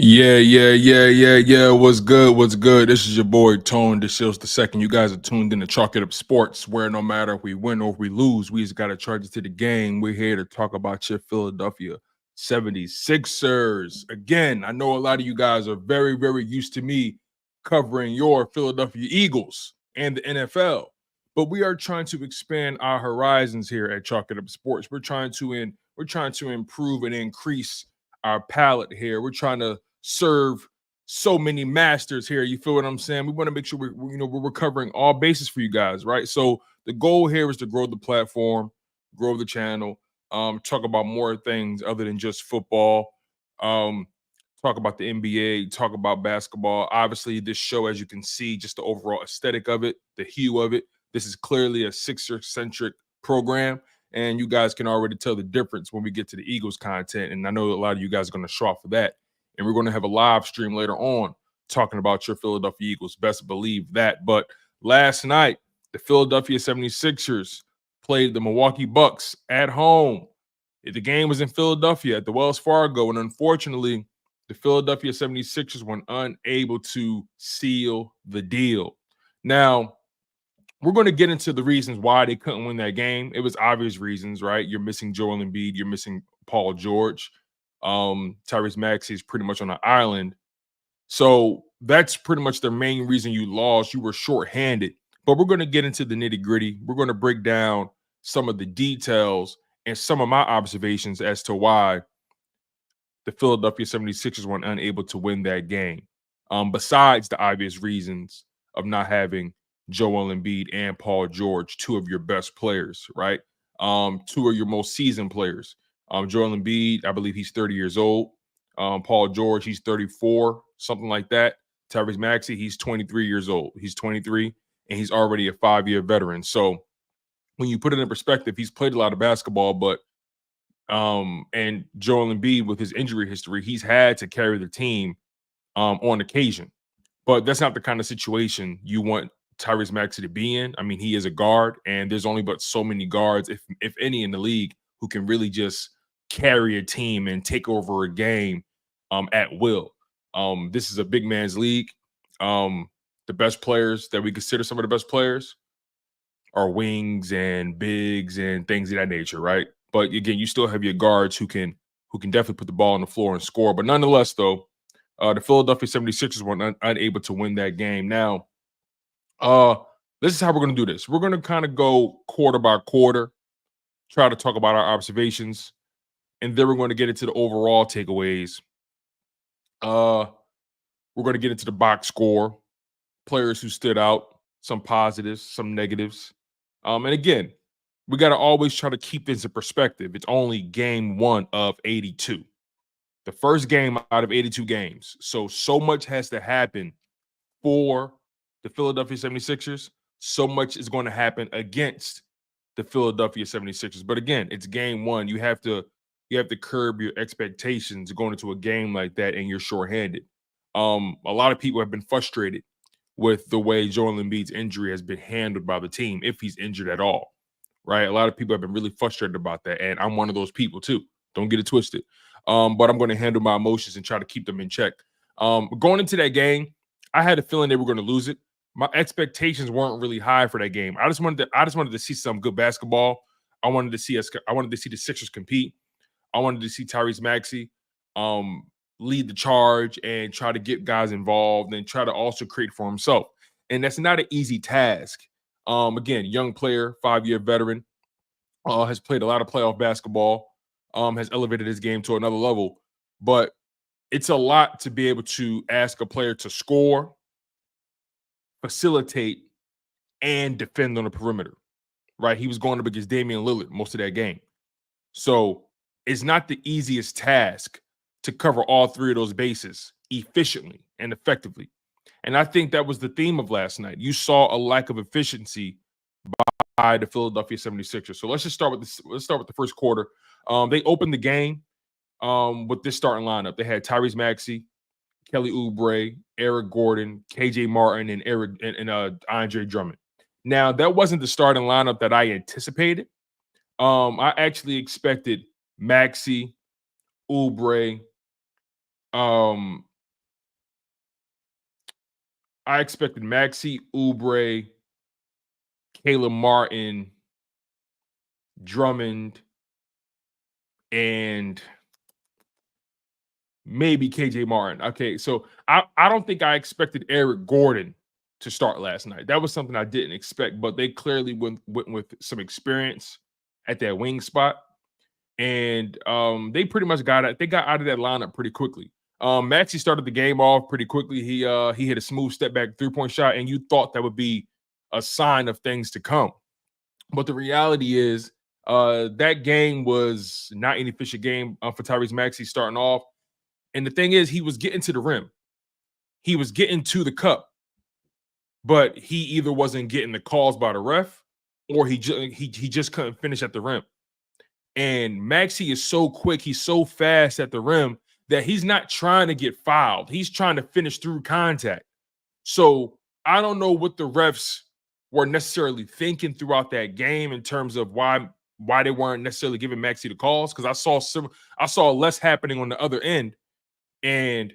Yeah. What's good? What's good? This is your boy Tone DeShields II. You guys are tuned in to Chalk It Up Sports, where no matter if we win or if we lose, we just got to charge it to the game. We're here to talk about your Philadelphia 76ers. Again, I know a lot of you guys are very, very used to me covering your Philadelphia Eagles and the NFL, but we are trying to expand our horizons here at Chalk It Up Sports. We're trying to improve and increase our palette here. We're trying to serve so many masters here. You feel what I'm saying? We want to make sure we're covering all bases for you guys, right? So the goal here is to grow the platform, grow the channel, talk about more things other than just football. Um, talk about the NBA, talk about basketball. Obviously, this show, as you can see, just the overall aesthetic of it, the hue of it. This is clearly a Sixer-centric program, and you guys can already tell the difference when we get to the Eagles content. And I know a lot of you guys are going to show off for that. And we're going to have a live stream later on talking about your Philadelphia Eagles. Best believe that. But last night, the Philadelphia 76ers played the Milwaukee Bucks at home. The game was in Philadelphia at the Wells Fargo, and unfortunately, the Philadelphia 76ers were unable to seal the deal. Now, we're going to get into the reasons why they couldn't win that game. It was obvious reasons, right? You're missing Joel Embiid, you're missing Paul George. Tyrese Maxey is pretty much on an island. So that's pretty much the main reason you lost. You were shorthanded. But we're going to get into the nitty-gritty. We're going to break down some of the details and some of my observations as to why the Philadelphia 76ers were unable to win that game. Besides the obvious reasons of not having Joel Embiid and Paul George, two of your best players, right? Two of your most seasoned players. Joel Embiid, I believe he's 30 years old. Paul George, he's 34, something like that. Tyrese Maxey, he's 23 years old. He's 23, and he's already a 5-year veteran. So when you put it in perspective, he's played a lot of basketball, but and Joel Embiid, with his injury history, he's had to carry the team on occasion. But that's not the kind of situation you want Tyrese Maxey to be in. I mean, he is a guard, and there's only but so many guards, if any, in the league who can really just carry a team and take over a game at will. This is a big man's league. The best players that we consider some of the best players are wings and bigs and things of that nature, right? But again, you still have your guards who can definitely put the ball on the floor and score. But nonetheless, though, the Philadelphia 76ers were unable to win that game. Now, this is how we're going to do this. We're going to kind of go quarter by quarter, try to talk about our observations, and then we're going to get into the overall takeaways. We're going to get into the box score, players who stood out, some positives, some negatives. And again, we got to always try to keep this in perspective. It's only game 1 of 82. The first game out of 82 games. So much has to happen for the Philadelphia 76ers. So much is going to happen against the Philadelphia 76ers. But again, it's game 1. You have to curb your expectations going into a game like that, and you're shorthanded. A lot of people have been frustrated with the way Joel Embiid's injury has been handled by the team, if he's injured at all, right? A lot of people have been really frustrated about that, and I'm one of those people too. Don't get it twisted. But I'm going to handle my emotions and try to keep them in check. Going into that game, I had a feeling they were going to lose it. My expectations weren't really high for that game. I just wanted to see some good basketball. I wanted to see the Sixers compete. I wanted to see Tyrese Maxey lead the charge and try to get guys involved and try to also create for himself. And that's not an easy task. Again, young player, 5-year veteran, has played a lot of playoff basketball, has elevated his game to another level. But it's a lot to be able to ask a player to score, facilitate, and defend on the perimeter, right? He was going up against Damian Lillard most of that game. So it's not the easiest task to cover all 3 of those bases efficiently and effectively. And I think that was the theme of last night. You saw a lack of efficiency by the Philadelphia 76ers. So let's start with the first quarter. They opened the game with this starting lineup. They had Tyrese Maxey, Kelly Oubre, Eric Gordon, KJ Martin, and Andre Drummond. Now, that wasn't the starting lineup that I anticipated. I actually expected Maxey, Oubre, I expected Maxey, Oubre, Caleb Martin, Drummond, and maybe KJ Martin. Okay, so I don't think I expected Eric Gordon to start last night. That was something I didn't expect, but they clearly went with some experience at that wing spot. And they pretty much got out of that lineup pretty quickly. Maxey started the game off pretty quickly. He hit a smooth step back 3-point shot, and you thought that would be a sign of things to come. But the reality is, that game was not an efficient game for Tyrese Maxey starting off. And the thing is, he was getting to the rim, he was getting to the cup, but he either wasn't getting the calls by the ref, or he just couldn't finish at the rim. And Maxey is so quick, he's so fast at the rim that he's not trying to get fouled. He's trying to finish through contact. So I don't know what the refs were necessarily thinking throughout that game in terms of why they weren't necessarily giving Maxey the calls, because I saw less happening on the other end, and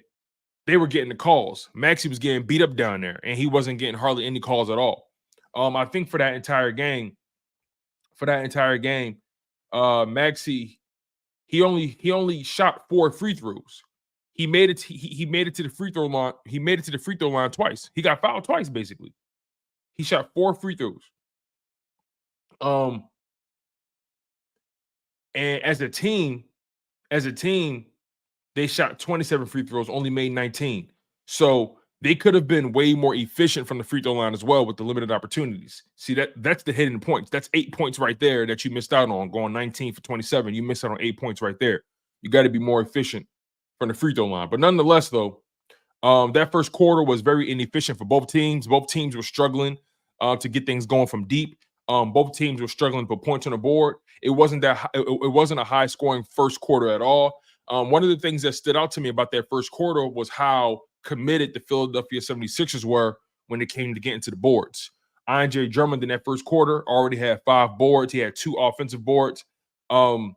they were getting the calls. Maxey was getting beat up down there, and he wasn't getting hardly any calls at all. I think for that entire game, Maxey, he only shot 4 free throws. He made it to the free throw line. He made it to the free throw line twice. He got fouled twice, basically. He shot 4 free throws. And as a team, they shot 27 free throws, only made 19. So they could have been way more efficient from the free throw line as well with the limited opportunities. See, that's the hidden points. That's 8 points right there that you missed out on, going 19 for 27. You missed out on 8 points right there. You got to be more efficient from the free throw line. But nonetheless, though, that first quarter was very inefficient for both teams. Both teams were struggling to get things going from deep. Both teams were struggling to put points on the board. It wasn't a high scoring first quarter at all. One of the things that stood out to me about that first quarter was how committed the Philadelphia 76ers were when it came to getting to the boards. Andre Drummond in that first quarter already had 5 boards. He had 2 offensive boards. And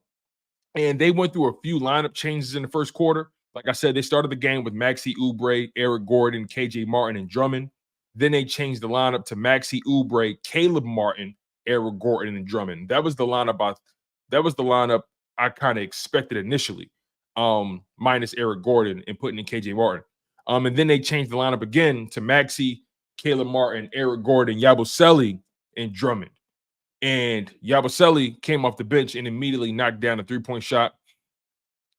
they went through a few lineup changes in the first quarter. Like I said, they started the game with Maxey, Oubre, Eric Gordon, KJ Martin, and Drummond. Then they changed the lineup to Maxey, Oubre, Caleb Martin, Eric Gordon, and Drummond. That was the lineup I kind of expected initially, minus Eric Gordon and putting in KJ Martin. And then they changed the lineup again to Maxey, Caleb Martin, Eric Gordon, Yabusele, and Drummond. And Yabusele came off the bench and immediately knocked down a 3-point shot.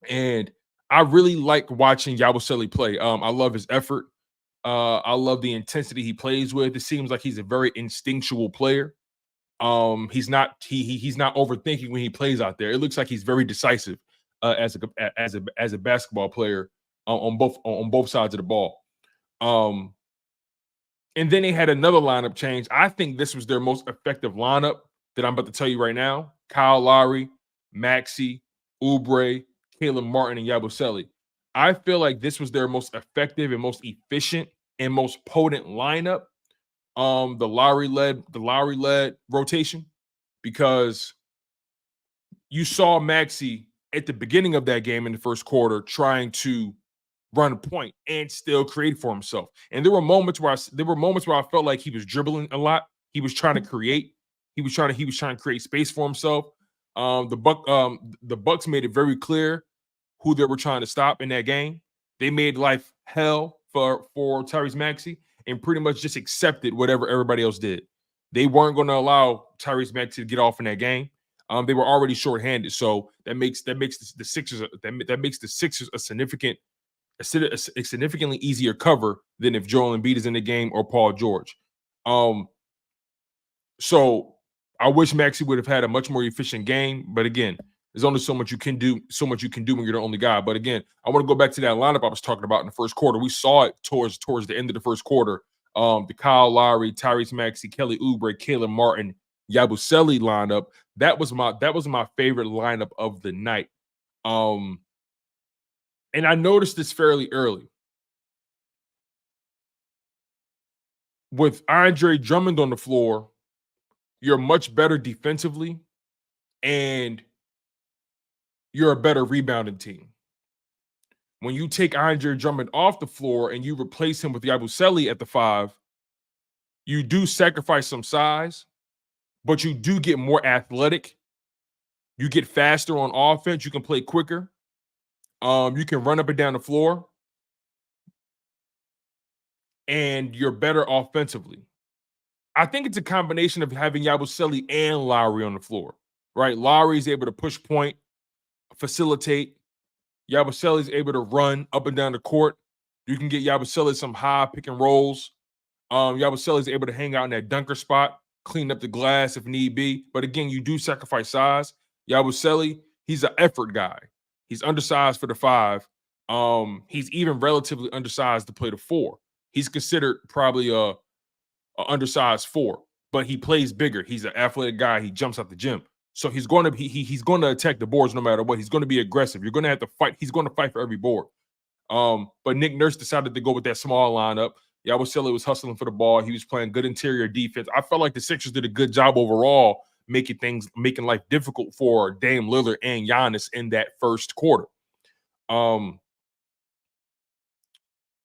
And I really like watching Yabusele play. I love his effort. I love the intensity he plays with. It seems like he's a very instinctual player. He's not overthinking when he plays out there. It looks like he's very decisive as a basketball player on both sides of the ball. And then they had another lineup change. I think this was their most effective lineup that I'm about to tell you right now. Kyle Lowry, Maxey, Oubre, Caleb Martin, and Yabusele. I feel like this was their most effective and most efficient and most potent lineup. The Lowry led rotation, because you saw Maxey at the beginning of that game in the first quarter trying to run a point and still create for himself. And there were moments where I felt like he was dribbling a lot. He was trying to create. He was trying to create space for himself. The Bucks made it very clear who they were trying to stop in that game. They made life hell for Tyrese Maxey and pretty much just accepted whatever everybody else did. They weren't going to allow Tyrese Maxey to get off in that game. They were already shorthanded, so that makes the Sixers a significantly easier cover than if Joel Embiid is in the game or Paul George. So I wish Maxey would have had a much more efficient game, but again, there's only so much you can do when you're the only guy. But again, I want to go back to that lineup I was talking about in the first quarter. We saw it towards the end of the first quarter. The Kyle Lowry, Tyrese Maxey, Kelly Oubre, Caleb Martin, Yabusele lineup. That was my favorite lineup of the night. And I noticed this fairly early. With Andre Drummond on the floor, you're much better defensively, and you're a better rebounding team. When you take Andre Drummond off the floor and you replace him with Yabusele at the 5, you do sacrifice some size, but you do get more athletic. You get faster on offense. You can play quicker. You can run up and down the floor. And you're better offensively. I think it's a combination of having Yabusele and Lowry on the floor, right? Lowry is able to push point, facilitate. Yabusele is able to run up and down the court. You can get Yabusele some high pick and rolls. Yabusele is able to hang out in that dunker spot, clean up the glass if need be. But again, you do sacrifice size. Yabusele, he's an effort guy. He's undersized for the 5. He's even relatively undersized to play the 4. He's considered probably a undersized 4, but he plays bigger. He's an athletic guy. He jumps out the gym. So he's going to he's going to attack the boards no matter what. He's going to be aggressive. You're going to have to fight. He's going to fight for every board. But Nick Nurse decided to go with that small lineup. Yabusele was hustling for the ball. He was playing good interior defense. I felt like the Sixers did a good job overall making life difficult for Dame Lillard and Giannis in that first quarter. And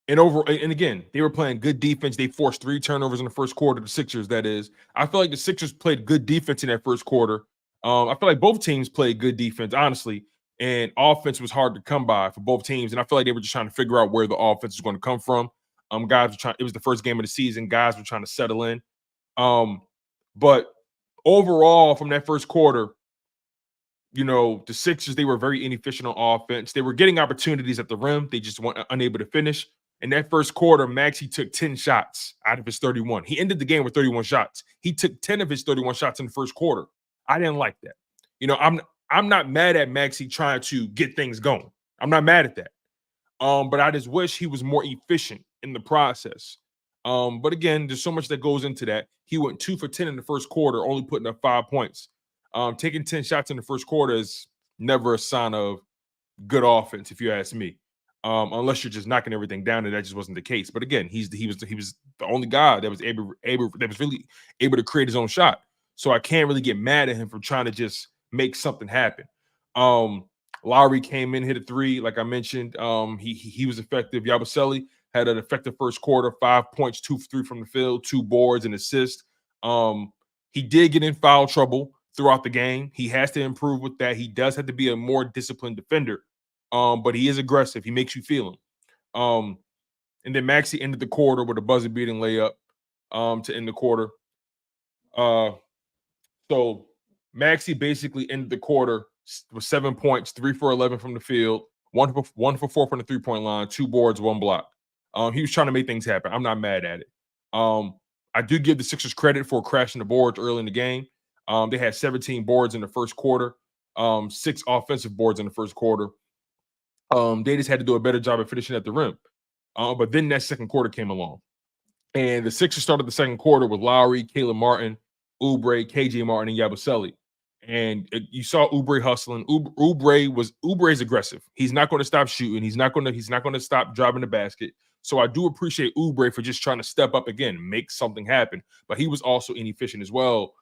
again, they were playing good defense. They forced 3 turnovers in the first quarter, the Sixers, that is. I feel like the Sixers played good defense in that first quarter. I feel like both teams played good defense, honestly, and offense was hard to come by for both teams. And I feel like they were just trying to figure out where the offense was going to come from. Guys were trying. It was the first game of the season. Guys were trying to settle in. But overall, from that first quarter, the Sixers, they were very inefficient on offense. They were getting opportunities at the rim. They just weren't unable to finish. In that first quarter, Maxey took 10 shots out of his 31. He ended the game with 31 shots. He took 10 of his 31 shots in the first quarter. I didn't like that. I'm not mad at Maxey trying to get things going. I'm not mad at that. But I just wish he was more efficient in the process. But again, there's so much that goes into that. He went 2 for 10 in the first quarter, only putting up 5 points. Taking 10 shots in the first quarter is never a sign of good offense, if you ask me. Unless you're just knocking everything down, and that just wasn't the case. But again, he was the only guy that was really able to create his own shot. So I can't really get mad at him for trying to just make something happen. Lowry came in, hit a 3, like I mentioned. He was effective. Yabusele had an effective first quarter, 5 points, 2 for 3 from the field, 2 boards, and assist. He did get in foul trouble throughout the game. He has to improve with that. He does have to be a more disciplined defender. But he is aggressive. He makes you feel him. And then Maxey ended the quarter with a buzzer-beating layup to end the quarter. So Maxey basically ended the quarter with 7 points, 3 for 11 from the field, 1 for 4 from the three-point line, 2 boards, 1 block. He was trying to make things happen. I'm not mad at it. I do give the Sixers credit for crashing the boards early in the game. They had 17 boards in the first quarter, 6 offensive boards in the first quarter. They just had to do a better job of finishing at the rim. But then that second quarter came along. And the Sixers started the second quarter with Lowry, Caleb Martin, Oubre, KJ Martin, and Yabusele. And you saw Oubre hustling. Oubre is aggressive. He's not going to stop shooting. He's not going to stop driving the basket. So I do appreciate Oubre for just trying to step up again, make something happen. But he was also inefficient as well.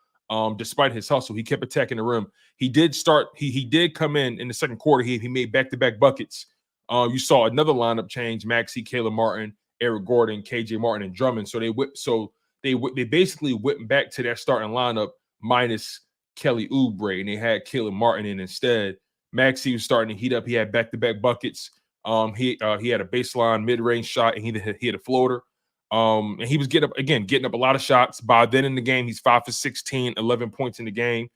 Despite his hustle, he kept attacking the rim. He did start. He did come in the second quarter. He made back-to-back buckets. You saw another lineup change: Maxey, Caleb Martin, Eric Gordon, KJ Martin, and Drummond. So they basically went back to that starting lineup minus Kelly Oubre, and they had Caleb Martin in instead. Maxey was starting to heat up. He had back-to-back buckets. He had a baseline mid-range shot, and he had a floater. And he was getting up a lot of shots. By then in the game, he's 5 for 16, 11 points in the game.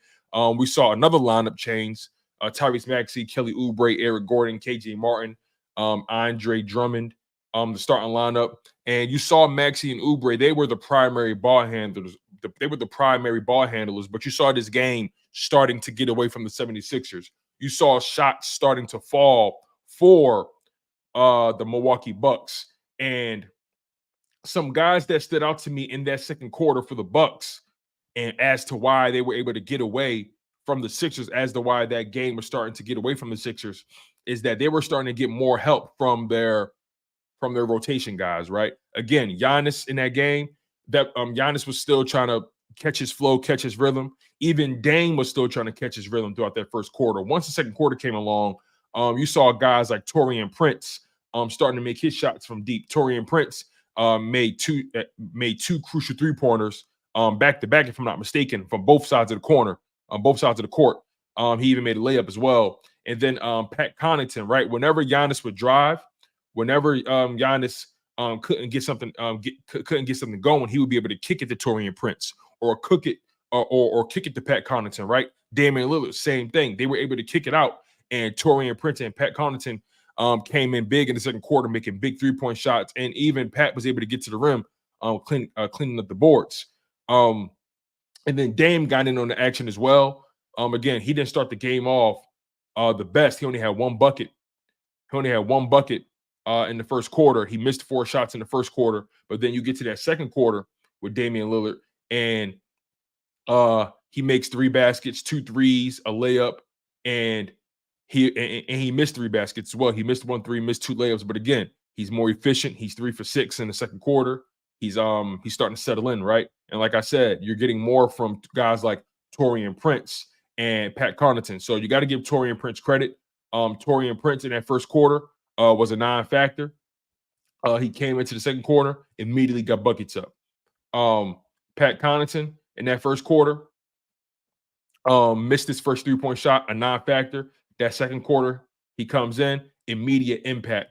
We saw another lineup change: Tyrese Maxey, Kelly Oubre, Eric Gordon, KJ Martin, Andre Drummond, the starting lineup. And you saw Maxey and Oubre; they were the primary ball handlers. They were the primary ball handlers. But you saw this game starting to get away from the 76ers. You saw shots starting to fall for the Milwaukee Bucks, and some guys that stood out to me in that second quarter for the Bucks, and as to why they were able to get away from the Sixers, as to why that game was starting to get away from the Sixers, is that they were starting to get more help from their rotation guys, right? Again, Giannis in that game, that Giannis was still trying to catch his flow, catch his rhythm. Even Dame was still trying to catch his rhythm throughout that first quarter. Once the second quarter came along, you saw guys like Taurean Prince starting to make his shots from deep. Taurean Prince made two crucial 3-pointers back to back, if I'm not mistaken, from both sides of the corner, on both sides of the court. He even made a layup as well. And then Pat Connaughton, right? Whenever Giannis would drive, whenever Giannis couldn't get something going, he would be able to kick it to Taurean Prince or kick it to Pat Connaughton, right? Damian Lillard, same thing. They were able to kick it out, and Taurean Prince and Pat Connaughton came in big in the second quarter, making big 3-point shots, and even Pat was able to get to the rim, cleaning up the boards. And then Dame got in on the action as well. Again, he didn't start the game off the best. He only had one bucket. In the first quarter. He missed 4 shots in the first quarter, but then you get to that second quarter with Damian Lillard, and he makes 3 baskets, 2 threes, a layup, and he missed 3 baskets as well. He missed 1 3, missed 2 layups, but again, he's more efficient. He's 3 for 6 in the second quarter. He's starting to settle in, right? And like I said, you're getting more from guys like Taurean Prince and Pat Connaughton. So you got to give Taurean Prince credit. Taurean Prince in that first quarter was a non-factor. He came into the second quarter, immediately got buckets up. Pat Connaughton in that first quarter missed his first 3-point shot, a non-factor. That second quarter, he comes in, immediate impact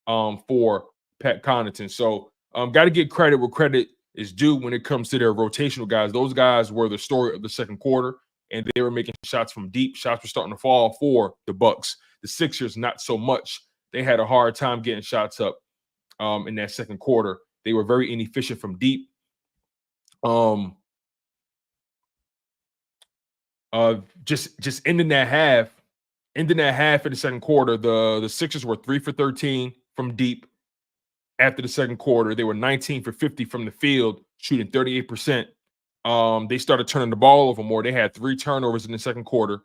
for Pat Connaughton. So got to get credit where credit is due when it comes to their rotational guys. Those guys were the story of the second quarter, and they were making shots from deep. Shots were starting to fall for the Bucks. The Sixers, not so much. They had a hard time getting shots up in that second quarter. They were very inefficient from deep. Just ending that half in the second quarter, the Sixers were 3 for 13 from deep. After the second quarter, they were 19 for 50 from the field, shooting 38%. They started turning the ball over more. They had 3 turnovers in the second quarter.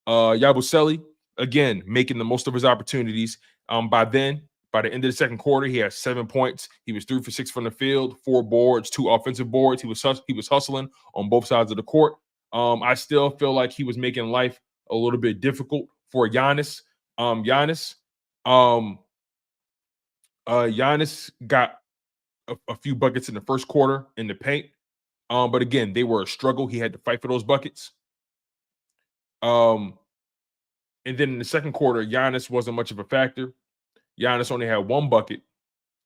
Yabusele, again, making the most of his opportunities. By the end of the second quarter, he had 7 points. He was 3 for 6 from the field, 4 boards, 2 offensive boards. He was hustling on both sides of the court. I still feel like he was making life a little bit difficult for Giannis. Giannis got a few buckets in the first quarter in the paint. But again, they were a struggle. He had to fight for those buckets. And then in the second quarter, Giannis wasn't much of a factor. Giannis only had 1 bucket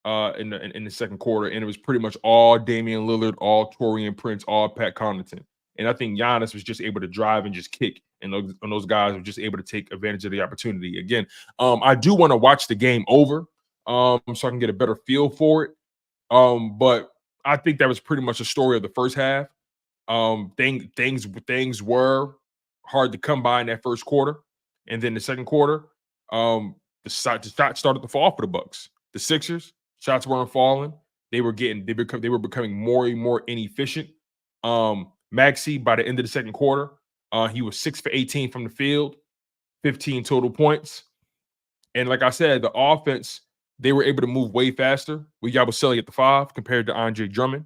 in the second quarter, and it was pretty much all Damian Lillard, all Taurean Prince, all Pat Connaughton. And I think Giannis was just able to drive and just kick, and those guys were just able to take advantage of the opportunity. Again, I do want to watch the game over so I can get a better feel for it. But I think that was pretty much the story of the first half. Things were hard to come by in that first quarter, and then the second quarter, the shots started to fall for the Bucks. The Sixers shots weren't falling; they were becoming more and more inefficient. Maxey, by the end of the second quarter, he was 6 for 18 from the field, 15 total points, and like I said, the offense, they were able to move way faster with Yabusele at the 5 compared to Andre Drummond.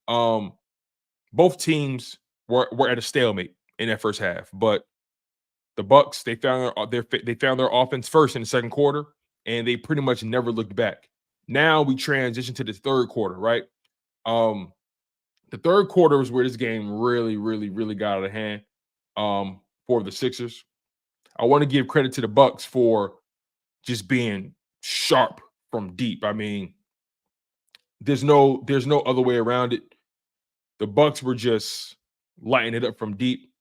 Both teams were at a stalemate in that first half, but the Bucks, they found their offense first in the second quarter, and they pretty much never looked back. Now we transition to the third quarter, right? The third quarter was where this game really, really, really got out of hand for the Sixers. I want to give credit to the Bucks for just being sharp from deep. I mean, there's no other way around it. The Bucks were just lighting it up from deep.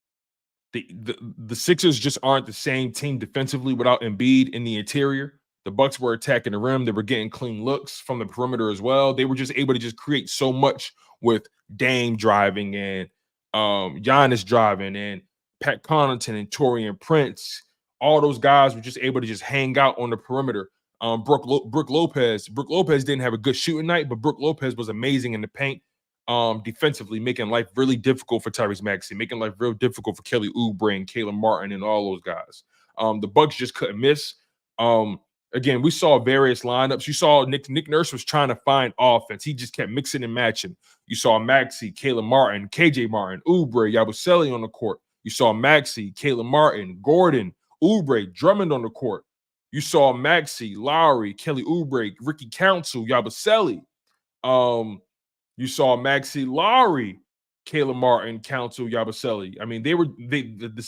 The Sixers just aren't the same team defensively without Embiid in the interior. The Bucks were attacking the rim. They were getting clean looks from the perimeter as well. They were just able to just create so much with Dame driving and Giannis driving and Pat Connaughton and Taurean Prince. All those guys were just able to just hang out on the perimeter. Brook Lopez didn't have a good shooting night, but Brook Lopez was amazing in the paint defensively, making life really difficult for Tyrese Maxey, making life real difficult for Kelly Oubre and Caleb Martin and all those guys. The Bucks just couldn't miss. Again, we saw various lineups. You saw Nick Nurse was trying to find offense. He just kept mixing and matching. You saw Maxey, Caleb Martin, KJ Martin, Oubre, Yabusele on the court. You saw Maxey, Caleb Martin, Gordon, Oubre, Drummond on the court. You saw Maxey, Lowry, Kelly Oubre, Ricky Council, Yabusele. You saw Maxey, Lowry, Caleb Martin, Council, Yabusele. I mean, the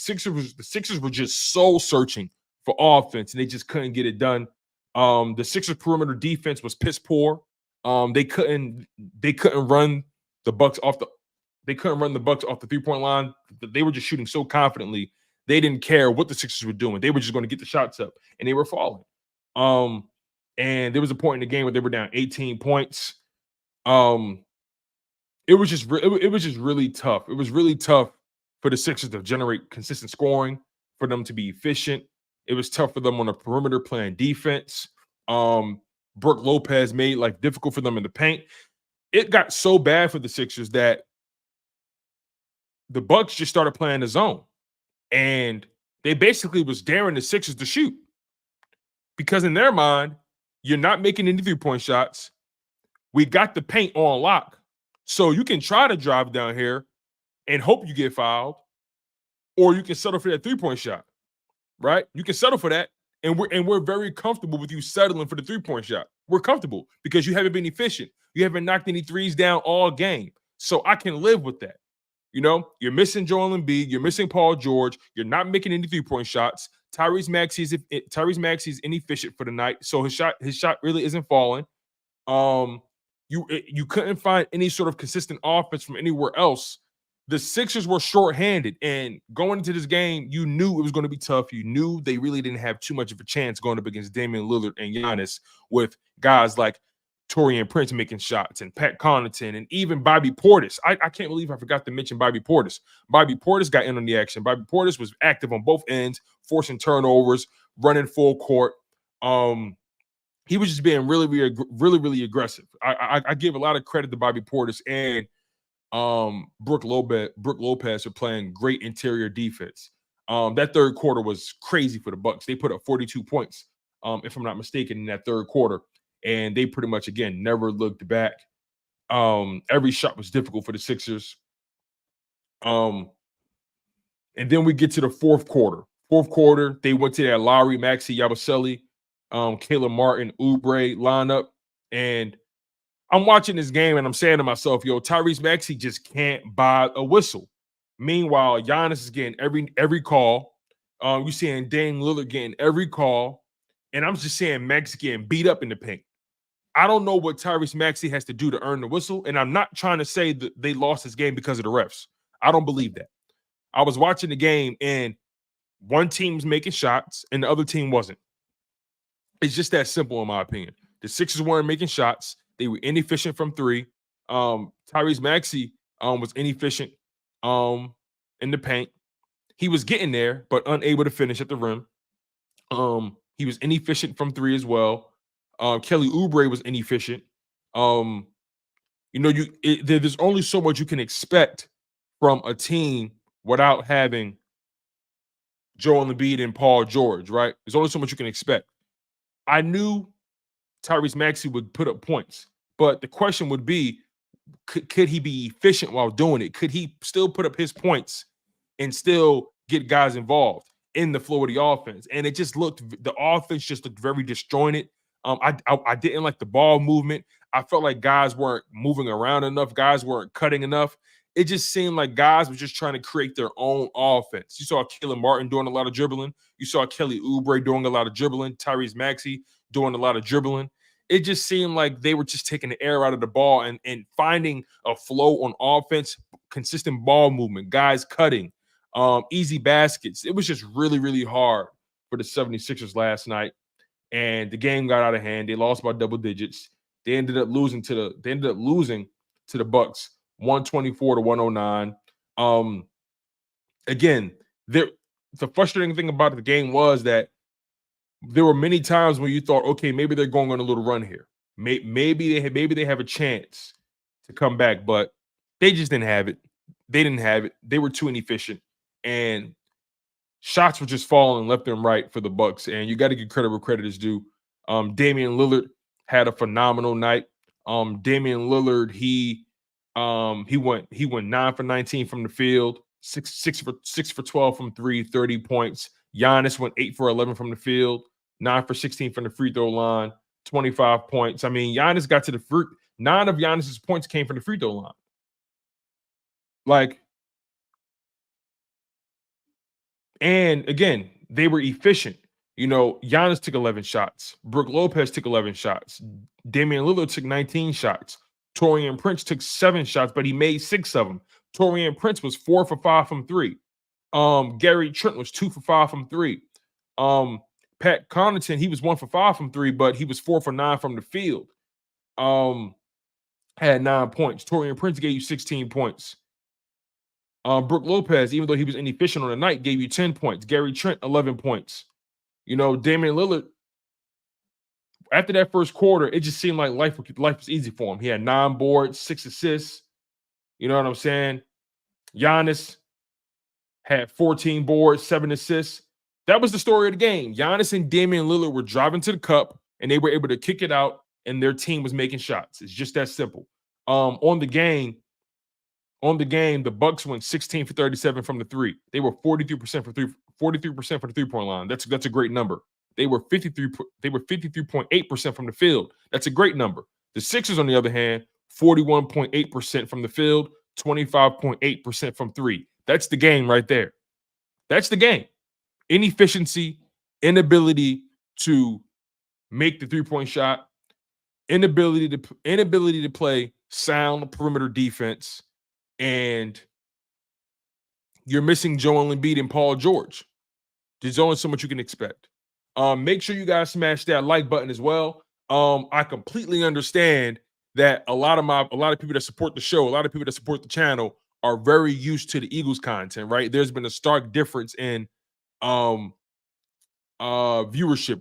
Sixers were just soul searching for offense, and they just couldn't get it done. The Sixers perimeter defense was piss poor. They couldn't run the Bucks off the 3-point line. They were just shooting so confidently. They didn't care what the Sixers were doing. They were just going to get the shots up, and they were falling. And there was a point in the game where they were down 18 points. It was just really tough. It was really tough for the Sixers to generate consistent scoring, for them to be efficient. It was tough for them on the perimeter playing defense. Brook Lopez made life difficult for them in the paint. It got so bad for the Sixers that the Bucks just started playing the zone. And they basically was daring the Sixers to shoot. Because in their mind, you're not making any 3-point shots. We got the paint on lock. So you can try to drive down here and hope you get fouled, or you can settle for that 3-point shot, right? You can settle for that, and we're very comfortable with you settling for the 3-point shot. We're comfortable because you haven't been efficient. You haven't knocked any threes down all game. So I can live with that. You know, you're missing Joel Embiid, you're missing Paul George, you're not making any 3-point shots. Tyrese Maxey is inefficient for the night, so his shot really isn't falling. You couldn't find any sort of consistent offense from anywhere else. The Sixers were shorthanded, and going into this game, you knew it was going to be tough. You knew they really didn't have too much of a chance going up against Damian Lillard and Giannis with guys like Taurean Prince making shots and Pat Connaughton and even Bobby Portis. I can't believe I forgot to mention Bobby Portis. Bobby Portis got in on the action. Bobby Portis was active on both ends, forcing turnovers, running full court. He was just being really aggressive. I give a lot of credit to Bobby Portis and Brook Lopez for playing great interior defense. That third quarter was crazy for the Bucks. They put up 42 points, if I'm not mistaken, in that third quarter. And they pretty much, again, never looked back. Every shot was difficult for the Sixers. And then we get to the fourth quarter. Fourth quarter, they went to that Lowry, Maxey, Yabusele, Caleb Martin, Oubre lineup. And I'm watching this game and I'm saying to myself, yo, Tyrese Maxey just can't buy a whistle. Meanwhile, Giannis is getting every call. You're seeing Dame Lillard getting every call. And I'm just saying Max getting beat up in the paint. I don't know what Tyrese Maxey has to do to earn the whistle, and I'm not trying to say that they lost this game because of the refs. I don't believe that. I was watching the game, and one team's making shots, and the other team wasn't. It's just that simple, in my opinion. The Sixers weren't making shots. They were inefficient from three. Tyrese Maxey was inefficient in the paint. He was getting there, but unable to finish at the rim. He was inefficient from three as well. Kelly Oubre was inefficient. There's only so much you can expect from a team without having Joel Embiid and Paul George, right? There's only so much you can expect. I knew Tyrese Maxey would put up points, but the question would be, could he be efficient while doing it? Could he still put up his points and still get guys involved in the flow of the offense? And the offense just looked very disjointed. I didn't like the ball movement. I felt like guys weren't moving around enough. Guys weren't cutting enough. It just seemed like guys were just trying to create their own offense. You saw Caleb Martin doing a lot of dribbling. You saw Kelly Oubre doing a lot of dribbling. Tyrese Maxey doing a lot of dribbling. It just seemed like they were just taking the air out of the ball and finding a flow on offense, consistent ball movement, guys cutting, easy baskets. It was just really hard for the 76ers last night. And the game got out of hand. They lost by double digits. They ended up losing to the Bucks 124-109. Again, the frustrating thing about the game was that there were many times when you thought, okay, maybe they're going on a little run here. Maybe they have a chance to come back, but they just didn't have it. They didn't have it. They were too inefficient, and shots were just falling left and right for the Bucks. And you got to give credit where credit is due. Damian Lillard had a phenomenal night. Damian Lillard, he went 9 for 19 from the field, 6 for 12 from three, 30 points. Giannis went 8 for 11 from the field, 9 for 16 from the free throw line, 25 points. I mean, Giannis got to the fruit. 9 of Giannis's points came from the free throw line. Like, and again, they were efficient. You know, Giannis took 11 shots. Brook Lopez took 11 shots. Damian Lillard took 19 shots. Taurean Prince took 7 shots, but he made 6 of them. Taurean Prince was 4 for 5 from 3. Gary Trent was 2 for 5 from 3. Pat Connaughton, he was 1 for 5 from 3, but he was 4 for 9 from the field. Had 9 points. Taurean Prince gave you 16 points. Brook Lopez, even though he was inefficient on the night, gave you 10 points. Gary Trent, 11 points. You know, Damian Lillard, after that first quarter, it just seemed like life was easy for him. He had 9 boards, 6 assists. You know what I'm saying? Giannis had 14 boards, 7 assists. That was the story of the game. Giannis and Damian Lillard were driving to the cup, and they were able to kick it out, and their team was making shots. It's just that simple. On the game, the Bucks went 16 for 37 from the 3. They were 43% for 43% for the 3-point line. That's a great number. They were 53.8% from the field. That's a great number. The Sixers, on the other hand, 41.8% from the field, 25.8% from 3. That's the game right there. That's the game. Inefficiency, inability to make the 3-point shot, inability to play sound perimeter defense, and you're missing Joel Embiid and Paul George. There's only so much you can expect. Make sure you guys smash that like button as well. I completely understand that a lot of people that support the show, a lot of people that support the channel are very used to the Eagles content, right? There's been a stark difference in viewership,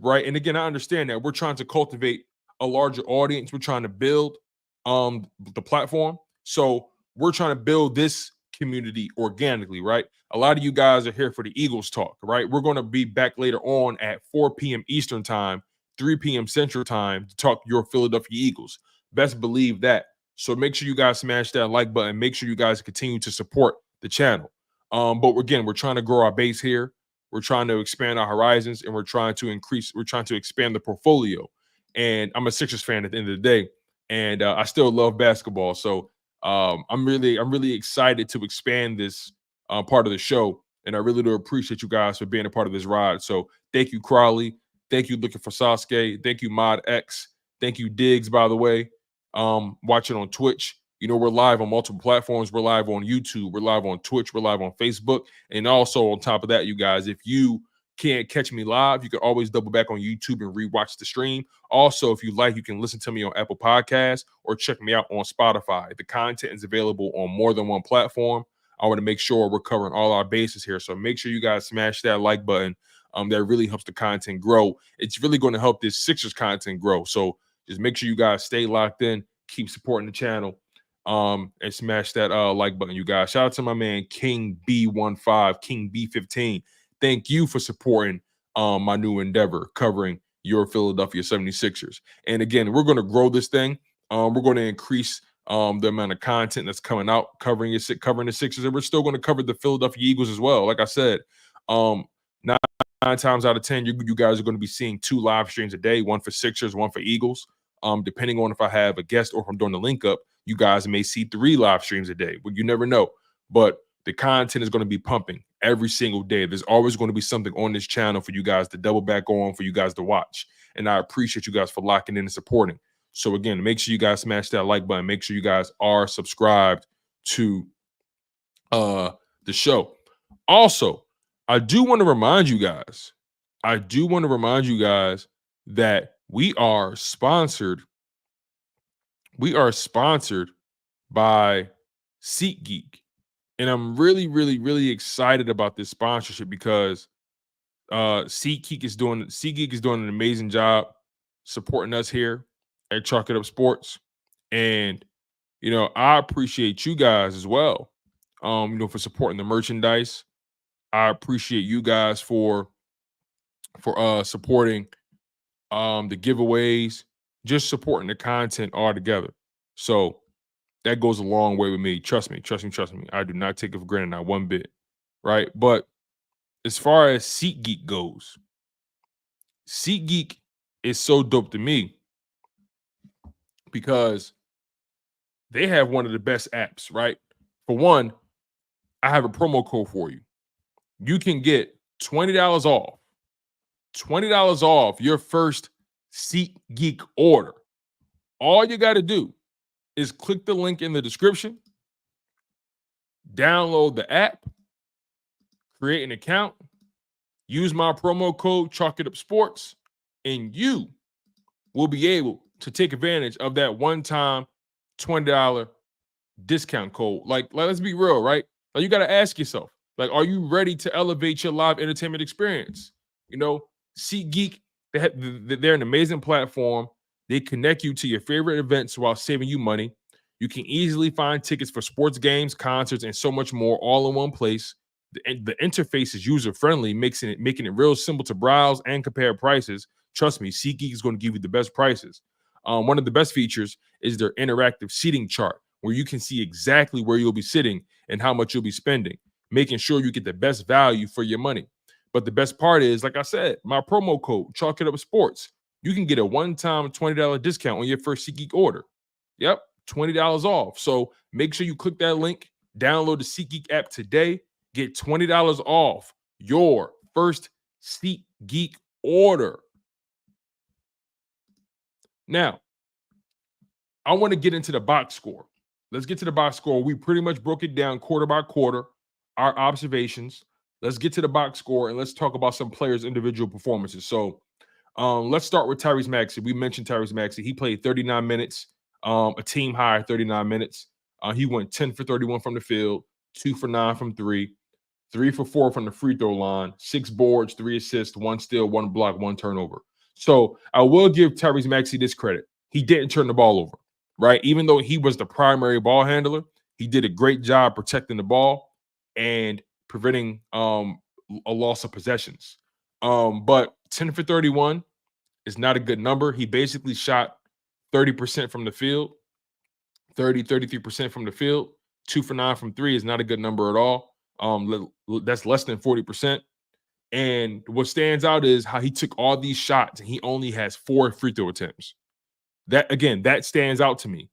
right? And again, I understand that we're trying to cultivate a larger audience. We're trying to build the platform. So we're trying to build this community organically, right? A lot of you guys are here for the Eagles talk, right? We're going to be back later on at 4 p.m. Eastern time, 3 p.m. Central time to talk your Philadelphia Eagles. Best believe that. So make sure you guys smash that like button. Make sure you guys continue to support the channel. But again, we're trying to grow our base here. We're trying to expand our horizons, and we're trying to expand the portfolio. And I'm a Sixers fan at the end of the day, and I still love basketball. So I'm really excited to expand this part of the show, and I really do appreciate you guys for being a part of this ride. So thank you, Crowley. Thank you, Looking for Sasuke. Thank you, Mod X. Thank you, Diggs, by the way. Watching on Twitch. You know, we're live on multiple platforms. We're live on YouTube. We're live on Twitch. We're live on Facebook. And also on top of that, you guys, if you can't catch me live, you can always double back on YouTube and rewatch the stream. Also, if you like, you can listen to me on Apple Podcasts or check me out on Spotify. The content is available on more than one platform. I want to make sure we're covering all our bases here. So make sure you guys smash that like button. That really helps the content grow. It's really going to help this Sixers content grow. So just make sure you guys stay locked in, keep supporting the channel, and smash that like button, you guys. Shout out to my man King B15, King B15. Thank you for supporting my new endeavor covering your Philadelphia 76ers. And again, we're going to grow this thing. We're going to increase the amount of content that's coming out covering the Sixers, and we're still going to cover the Philadelphia Eagles as well. Like I said, 9 times out of 10, you guys are going to be seeing 2 live streams a day, one for Sixers, one for Eagles. Depending on if I have a guest or if I'm doing the link up, you guys may see 3 live streams a day. But you never know. But the content is going to be pumping every single day. There's always going to be something on this channel for you guys to double back on, for you guys to watch. And I appreciate you guys for locking in and supporting. So again, make sure you guys smash that like button. Make sure you guys are subscribed to the show. Also, I do want to remind you guys that we are sponsored by SeatGeek. And I'm really, really, really excited about this sponsorship because SeatGeek is doing an amazing job supporting us here at Chalk It Up Sports. And, you know, I appreciate you guys as well, for supporting the merchandise. I appreciate you guys for supporting the giveaways, just supporting the content all together. So that goes a long way with me. Trust me. I do not take it for granted, not one bit, right? But as far as SeatGeek goes, SeatGeek is so dope to me because they have one of the best apps, right? For one, I have a promo code for you. You can get $20 off. $20 off your first SeatGeek order. All you got to do is click the link in the description, download the app, create an account, use my promo code Chalk It Up Sports, and you will be able to take advantage of that one-time $20 discount code. Like let's be real, right? Like, you got to ask yourself, like, are you ready to elevate your live entertainment experience? You know, SeatGeek, they're an amazing platform. They connect you to your favorite events while saving you money. You can easily find tickets for sports games, concerts, and so much more all in one place. The interface is user-friendly, making it real simple to browse and compare prices. Trust me, SeatGeek is going to give you the best prices. One of the best features is their interactive seating chart, where you can see exactly where you'll be sitting and how much you'll be spending, making sure you get the best value for your money. But the best part is, like I said, my promo code, Chalk It Up Sports, you can get a one-time $20 discount on your first SeatGeek order. Yep, $20 off. So make sure you click that link, download the SeatGeek app today, get $20 off your first SeatGeek order. Now, I want to get into the box score. Let's get to the box score. We pretty much broke it down quarter by quarter, our observations. Let's get to the box score and let's talk about some players' individual performances. So let's start with Tyrese Maxey. We mentioned Tyrese Maxey. He played 39 minutes, a team high 39 minutes. He went 10 for 31 from the field, 2 for 9 from 3, 3 for 4 from the free throw line, 6 boards, 3 assists, 1 steal, 1 block, 1 turnover. So I will give Tyrese Maxey this credit. He didn't turn the ball over, right? Even though he was the primary ball handler, he did a great job protecting the ball and preventing a loss of possessions. But 10 for 31 is not a good number. He basically shot 30% from the field, 33% from the field. 2 for 9 from 3 is not a good number at all. That's less than 40%. And what stands out is how he took all these shots and he only has 4 free throw attempts. That stands out to me.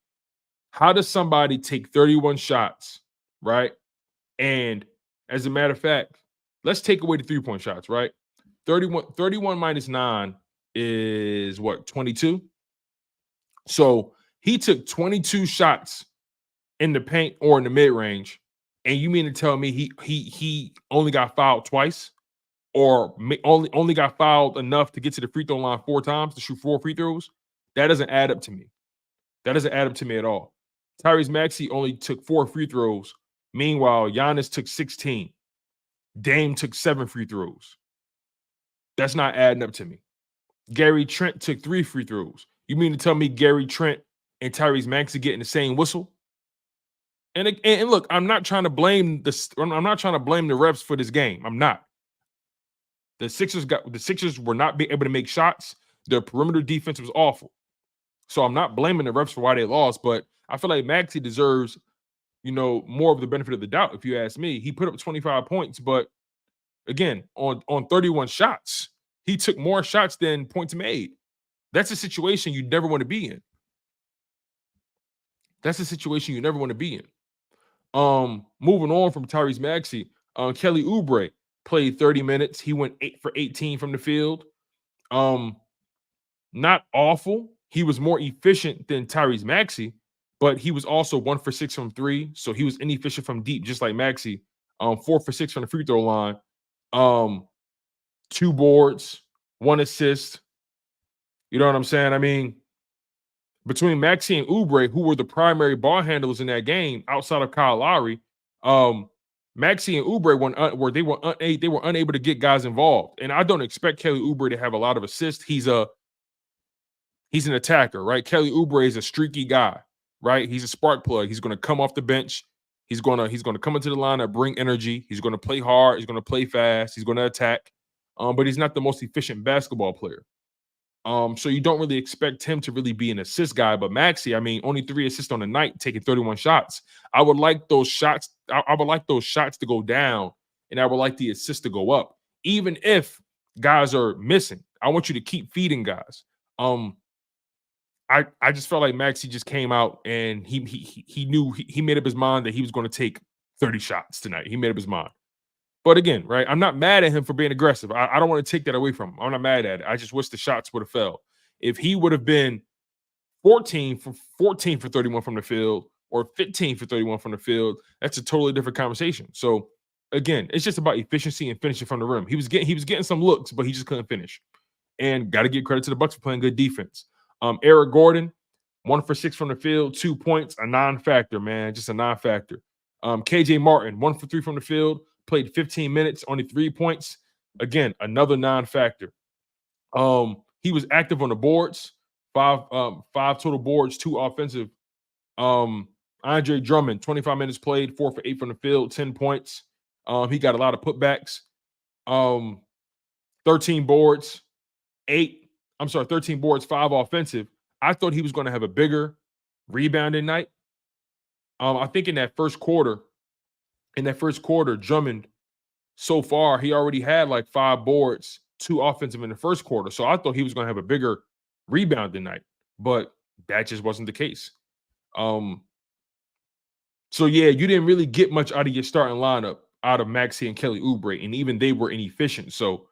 How does somebody take 31 shots, right? And as a matter of fact, let's take away the 3-point shots, right? 31 minus 9 is what, 22? So he took 22 shots in the paint or in the mid-range, and you mean to tell me he only got fouled twice? Or only got fouled enough to get to the free throw line 4 times to shoot 4 free throws? That doesn't add up to me. That doesn't add up to me at all. Tyrese Maxey only took 4 free throws. Meanwhile, Giannis took 16. Dame took 7 free throws. That's not adding up to me. Gary Trent took 3 free throws. You mean to tell me Gary Trent and Tyrese Maxey getting the same whistle? And look, I'm not trying to blame the refs for this game. I'm not. The Sixers were not able to make shots. Their perimeter defense was awful. So I'm not blaming the refs for why they lost, but I feel like Maxey deserves, more of the benefit of the doubt, if you ask me. He put up 25 points, but again, on 31 shots, he took more shots than points made. That's a situation you never want to be in. That's a situation you never want to be in. Moving on from Tyrese Maxey, Kelly Oubre played 30 minutes. He went 8 for 18 from the field. Not awful. He was more efficient than Tyrese Maxey, but he was also 1 for 6 from 3. So he was inefficient from deep, just like Maxey. 4 for 6 from the free throw line. 2 boards, 1 assist. You know what I'm saying? I mean, between Maxey and Oubre, who were the primary ball handlers in that game outside of Kyle Lowry, Maxey and Oubre were unable to get guys involved. And I don't expect Kelly Oubre to have a lot of assists. He's an attacker, right? Kelly Oubre is a streaky guy, right? He's a spark plug. He's going to come off the bench. He's going to come into the lineup, bring energy. He's going to play hard. He's going to play fast. He's going to attack. But he's not the most efficient basketball player. So you don't really expect him to really be an assist guy. But Maxey, I mean, only 3 assists on the night, taking 31 shots. I would like those shots. I would like those shots to go down, and I would like the assists to go up, even if guys are missing. I want you to keep feeding guys. I just felt like Maxey just came out and he knew he made up his mind that he was going to take 30 shots tonight. He made up his mind. But again, right, I'm not mad at him for being aggressive. I don't want to take that away from him. I'm not mad at it. I just wish the shots would have fell. If he would have been 14 for 31 from the field or 15 for 31 from the field, that's a totally different conversation. So again, it's just about efficiency and finishing from the rim. He was getting some looks, but he just couldn't finish. And got to give credit to the Bucks for playing good defense. Eric Gordon, 1 for 6 from the field, 2 points, a non-factor, man, just a non-factor. KJ Martin, 1 for 3 from the field, played 15 minutes, only 3 points. Again, another non-factor. He was active on the boards, five total boards, 2 offensive. Andre Drummond, 25 minutes played, 4 for 8 from the field, 10 points. He got a lot of putbacks. 13 boards, 13 boards, 5 offensive. I thought he was going to have a bigger rebounding night. I think in that first quarter, Drummond, so far, he already had like 5 boards, 2 offensive in the first quarter. So I thought he was going to have a bigger rebounding night, but that just wasn't the case. So yeah, you didn't really get much out of your starting lineup out of Maxey and Kelly Oubre, and even they were inefficient. So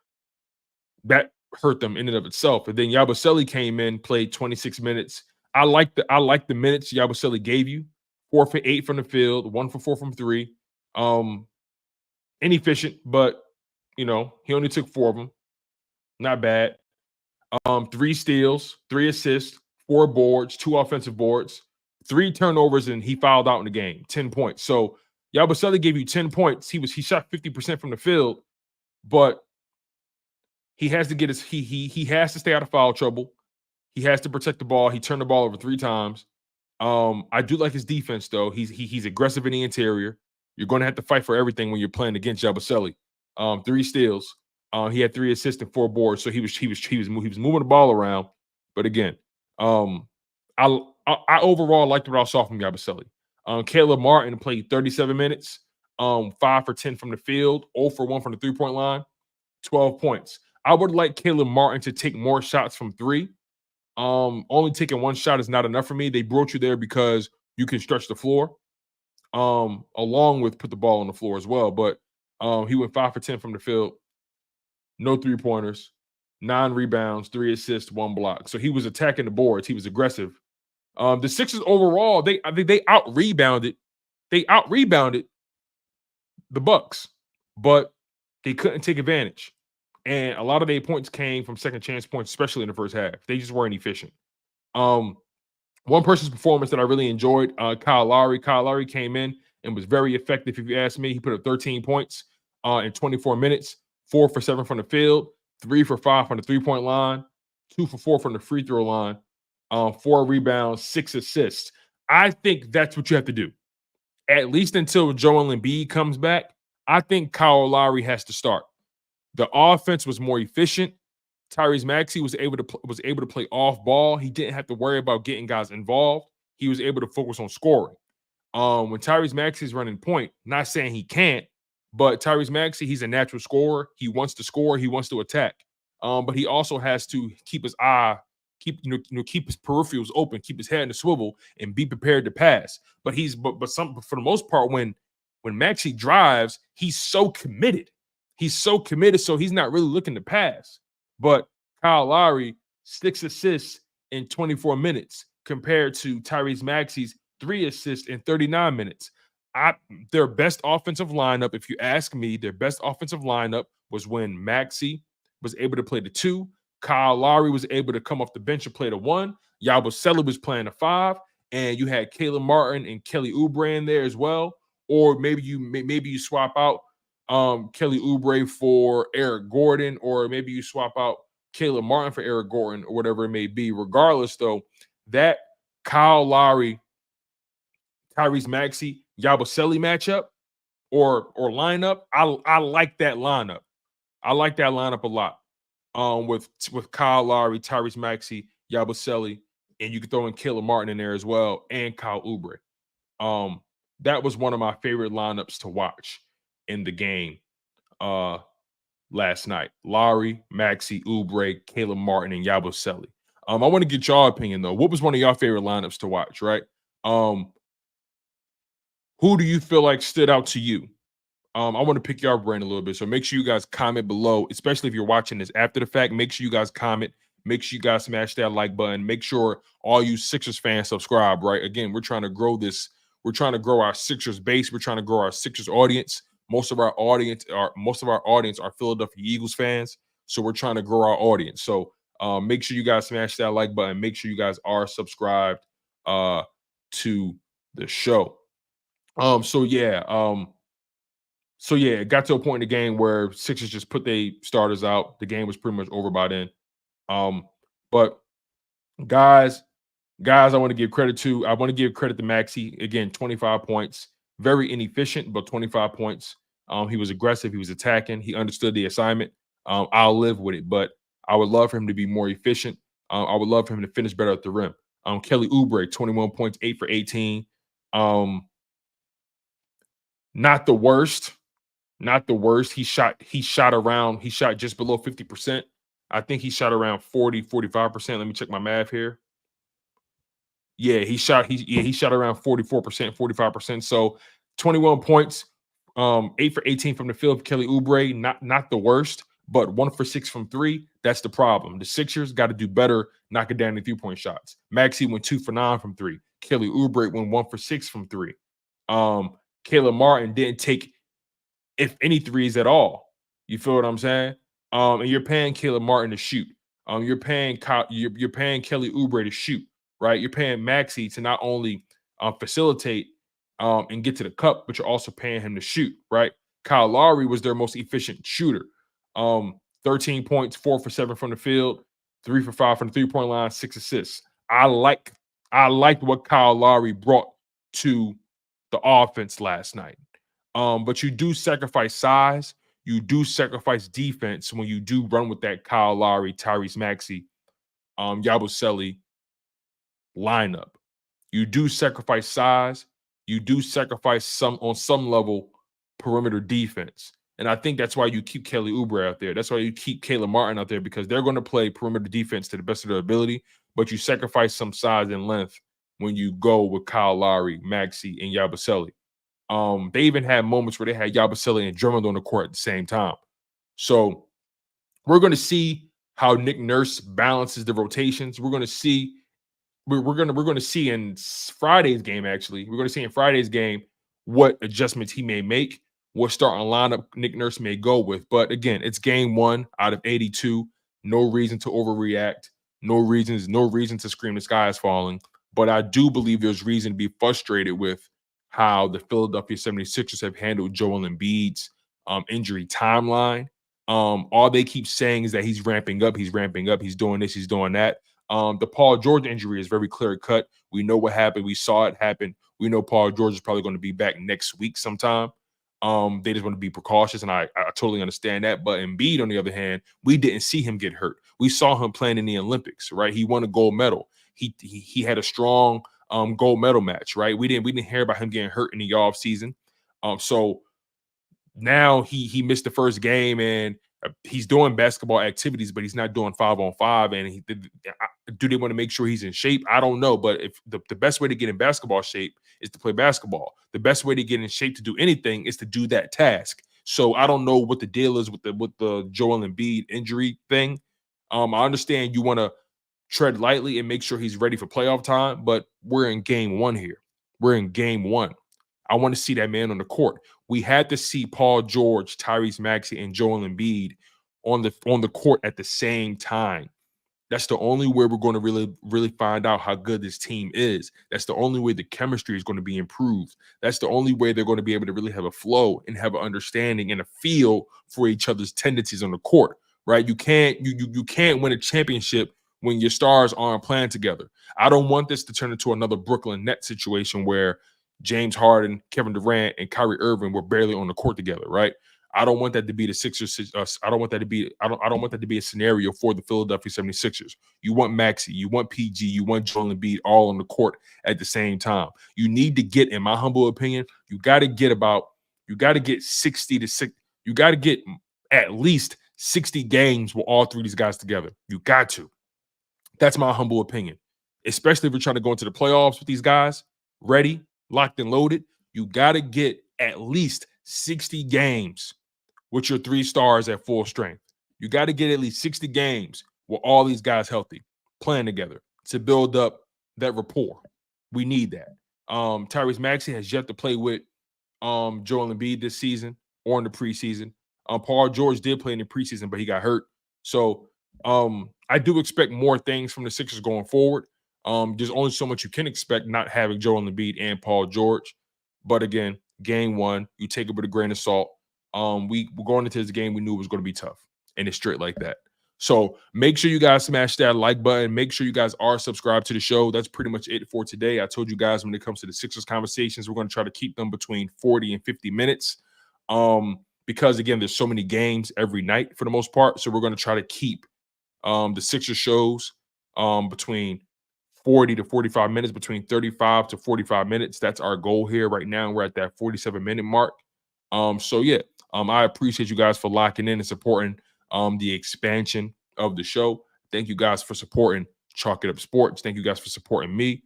that hurt them in and of itself. And then Yabusele came in, played 26 minutes. I like the minutes Yabusele gave you. 4 for 8 from the field, 1 for 4 from 3. Inefficient, but he only took 4 of them. Not bad. 3 steals, 3 assists, 4 boards, 2 offensive boards, 3 turnovers, and he fouled out in the game. 10 points. So Yabusele gave you 10 points. He shot 50% from the field, but he has to get he has to stay out of foul trouble. He has to protect the ball. He turned the ball over 3 times. I do like his defense though. He's aggressive in the interior. You're going to have to fight for everything when you're playing against Yabusele. 3 steals. He had 3 assists and 4 boards, so he was moving the ball around. But again, I overall liked what I saw from Yabusele. Caleb Martin played 37 minutes, 5 for 10 from the field, 0 for 1 from the 3-point line, 12 points. I would like Caleb Martin to take more shots from 3. Only taking 1 shot is not enough for me. They brought you there because you can stretch the floor, along with put the ball on the floor as well. But he went 5 for 10 from the field, no 3-pointers, 9 rebounds, 3 assists, 1 block. So he was attacking the boards. He was aggressive. The Sixers overall, they out-rebounded the Bucks, but they couldn't take advantage. And a lot of their points came from second chance points, especially in the first half. They just weren't efficient. One person's performance that I really enjoyed, Kyle Lowry. Kyle Lowry came in and was very effective, if you ask me. He put up 13 points in 24 minutes, 4 for 7 from the field, 3 for 5 from the 3-point line, 2 for 4 from the free throw line, 4 rebounds, 6 assists. I think that's what you have to do. At least until Joel Embiid comes back, I think Kyle Lowry has to start. The offense was more efficient. Tyrese Maxey was able to play off ball. He didn't have to worry about getting guys involved. He was able to focus on scoring. When Tyrese Maxey is running point, not saying he can't, but Tyrese Maxey, he's a natural scorer. He wants to score. He wants to attack. But he also has to keep his eye, keep his peripherals open, keep his head in the swivel, and be prepared to pass. But for the most part, when Maxey drives, he's so committed. So he's not really looking to pass. But Kyle Lowry, 6 assists in 24 minutes compared to Tyrese Maxey's 3 assists in 39 minutes. Their best offensive lineup, if you ask me, their best offensive lineup was when Maxey was able to play the 2. Kyle Lowry was able to come off the bench and play the 1. Yabusele was playing the 5. And you had Caleb Martin and Kelly Oubre in there as well. Or maybe you swap out Kelly Oubre for Eric Gordon, or maybe you swap out Caleb Martin for Eric Gordon, or whatever it may be. Regardless, though, that Kyle Lowry, Tyrese Maxey, Yabusele matchup or lineup, I like that lineup. I like that lineup a lot. With Kyle Lowry, Tyrese Maxey, Yabusele, and you can throw in Caleb Martin in there as well, and Kyle Oubre. That was one of my favorite lineups to watch in the game. last night. Lowry, Maxey, Oubre, Caleb Martin, and Yabusele. I want to get y'all opinion though. What was one of y'all favorite lineups to watch, right? Who do you feel like stood out to you? I want to pick your brain a little bit. So make sure you guys comment below, especially if you're watching this after the fact. Make sure you guys comment. Make sure you guys smash that like button. Make sure all you Sixers fans subscribe, right? Again, we're trying to grow this. We're trying to grow our Sixers base. We're trying to grow our Sixers audience. Most of our audience are Philadelphia Eagles fans. So we're trying to grow our audience. So make sure you guys smash that like button. Make sure you guys are subscribed to the show. So yeah, it got to a point in the game where Sixers just put their starters out. The game was pretty much over by then. But guys, I want to give credit to. I want to give credit to Maxey. Again, 25 points. Very inefficient, but 25 points. He was aggressive. He was attacking. He understood the assignment. I'll live with it, but I would love for him to be more efficient. I would love for him to finish better at the rim. Kelly Oubre, 21 points, 8 for 18. Not the worst. Not the worst. He shot just below 50%. I think he shot around 45%. Let me check my math here. Yeah, he shot around 44%, 45%. So 21 points, 8 for 18 from the field for Kelly Oubre. Not the worst, but 1 for 6 from 3. That's the problem. The Sixers got to do better knocking down the 3-point shots. Maxey went 2 for 9 from 3. Kelly Oubre went 1 for 6 from 3. Caleb Martin didn't take, if any, threes at all. You feel what I'm saying? And you're paying Caleb Martin to shoot. You're paying Kelly Oubre to shoot, right? You're paying Maxey to not only facilitate and get to the cup, but you're also paying him to shoot, right? Kyle Lowry was their most efficient shooter. 13 points, 4 for 7 from the field, 3 for 5 from the 3-point line, 6 assists. I liked what Kyle Lowry brought to the offense last night. But you do sacrifice size. You do sacrifice defense when you do run with that Kyle Lowry, Tyrese Maxey, Yabusele lineup. You do sacrifice size. You do sacrifice on some level perimeter defense. And I think that's why you keep Kelly Oubre out there. That's why you keep Caleb Martin out there, because they're going to play perimeter defense to the best of their ability, but you sacrifice some size and length when you go with Kyle Lowry, Maxey, and Yabusele. They even had moments where they had Yabusele and Drummond on the court at the same time. So we're going to see how Nick Nurse balances the rotations. We're going to see in Friday's game, actually. We're going to see in Friday's game what adjustments he may make, what starting lineup Nick Nurse may go with. But again, it's game 1 out of 82. No reason to overreact. No reason to scream the sky is falling. But I do believe there's reason to be frustrated with how the Philadelphia 76ers have handled Joel Embiid's injury timeline. All they keep saying is that he's ramping up, he's doing this, he's doing that. The Paul George injury is very clear cut. We know what happened. We saw it happen. We know Paul George is probably going to be back next week sometime. They just want to be precautious, and I totally understand that. But Embiid, on the other hand, we didn't see him get hurt. We saw him playing in the Olympics, right? He won a gold medal. He had a strong gold medal match, right? We didn't hear about him getting hurt in the off season. So now he missed the first game, and he's doing basketball activities, but he's not doing 5-on-5. And do they want to make sure he's in shape? I don't know. But if the best way to get in basketball shape is to play basketball, the best way to get in shape to do anything is to do that task. So I don't know what the deal is with the Joel Embiid injury thing. I understand you want to tread lightly and make sure he's ready for playoff time, but we're in game 1 here. We're in game 1. I want to see that man on the court. We had to see Paul George, Tyrese Maxey, and Joel Embiid on the court at the same time. That's the only way we're going to really find out how good this team is. That's the only way the chemistry is going to be improved. That's the only way they're going to be able to really have a flow and have an understanding and a feel for each other's tendencies on the court, right? You can't win a championship when your stars aren't playing together. I don't want this to turn into another Brooklyn Nets situation where James Harden, Kevin Durant, and Kyrie Irving were barely on the court together, right? I don't want that to be the Sixers. I don't want that to be a scenario for the Philadelphia 76ers. You want Maxey, you want PG, you want Joel Embiid all on the court at the same time. You need to get, in my humble opinion, you got to get 60 to 6. You got to get at least 60 games with all three of these guys together. You got to. That's my humble opinion. Especially if you're trying to go into the playoffs with these guys, ready, locked and loaded. You got to get at least 60 games with your three stars at full strength. You got to get at least 60 games with all these guys healthy, playing together to build up that rapport. We need that. Tyrese Maxey has yet to play with Joel Embiid this season or in the preseason. Paul George did play in the preseason, but he got hurt. So I do expect more things from the Sixers going forward. There's only so much you can expect not having Joel Embiid and Paul George. But again, game one, you take it with a grain of salt. We're going into this game, we knew it was going to be tough, and it's straight like that. So make sure you guys smash that like button. Make sure you guys are subscribed to the show. That's pretty much it for today. I told you guys when it comes to the Sixers conversations, we're going to try to keep them between 40 and 50 minutes. Because again, there's so many games every night for the most part. So we're going to try to keep the Sixers shows between 40 to 45 minutes, between 35 to 45 minutes. That's our goal here right now. We're at that 47-minute mark. So yeah, I appreciate you guys for locking in and supporting the expansion of the show. Thank you guys for supporting Chalk It Up Sports. Thank you guys for supporting me.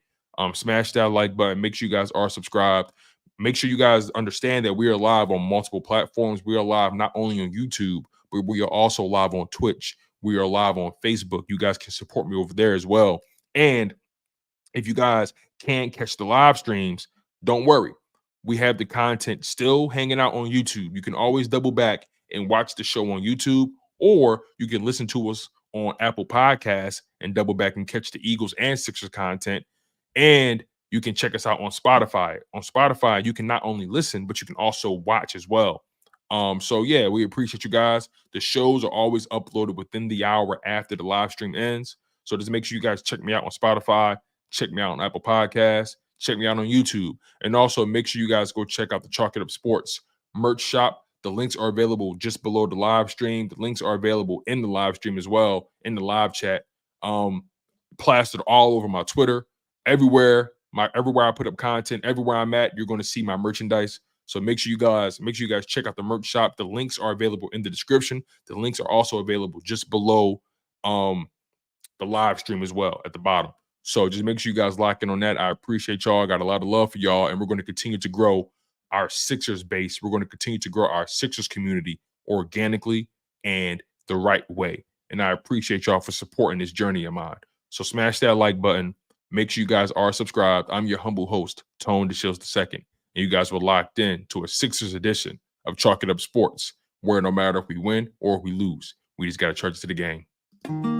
Smash that like button. Make sure you guys are subscribed. Make sure you guys understand that we are live on multiple platforms. We are live not only on YouTube, but we are also live on Twitch. We are live on Facebook. You guys can support me over there as well. And if you guys can't catch the live streams, don't worry. We have the content still hanging out on YouTube. You can always double back and watch the show on YouTube, or you can listen to us on Apple Podcasts and double back and catch the Eagles and Sixers content. And you can check us out on Spotify. On Spotify, you can not only listen, but you can also watch as well. So yeah, we appreciate you guys. The shows are always uploaded within the hour after the live stream ends. So just make sure you guys check me out on Spotify, check me out on Apple Podcasts, check me out on YouTube, and also make sure you guys go check out the Chalk It Up Sports merch shop. The links are available just below the live stream. The links are available in the live stream as well, in the live chat, plastered all over my Twitter, everywhere I put up content, everywhere I'm at, you're going to see my merchandise. So make sure you guys check out the merch shop. The links are available in the description. The links are also available just below the live stream as well at the bottom. So just make sure you guys lock in on that. I appreciate y'all. I got a lot of love for y'all, and we're going to continue to grow our Sixers base. We're going to continue to grow our Sixers community organically and the right way. And I appreciate y'all for supporting this journey of mine. So smash that like button. Make sure you guys are subscribed. I'm your humble host, Tone DeShields II. And you guys were locked in to a Sixers edition of Chalk It Up Sports, where no matter if we win or if we lose, we just got to charge it to the game.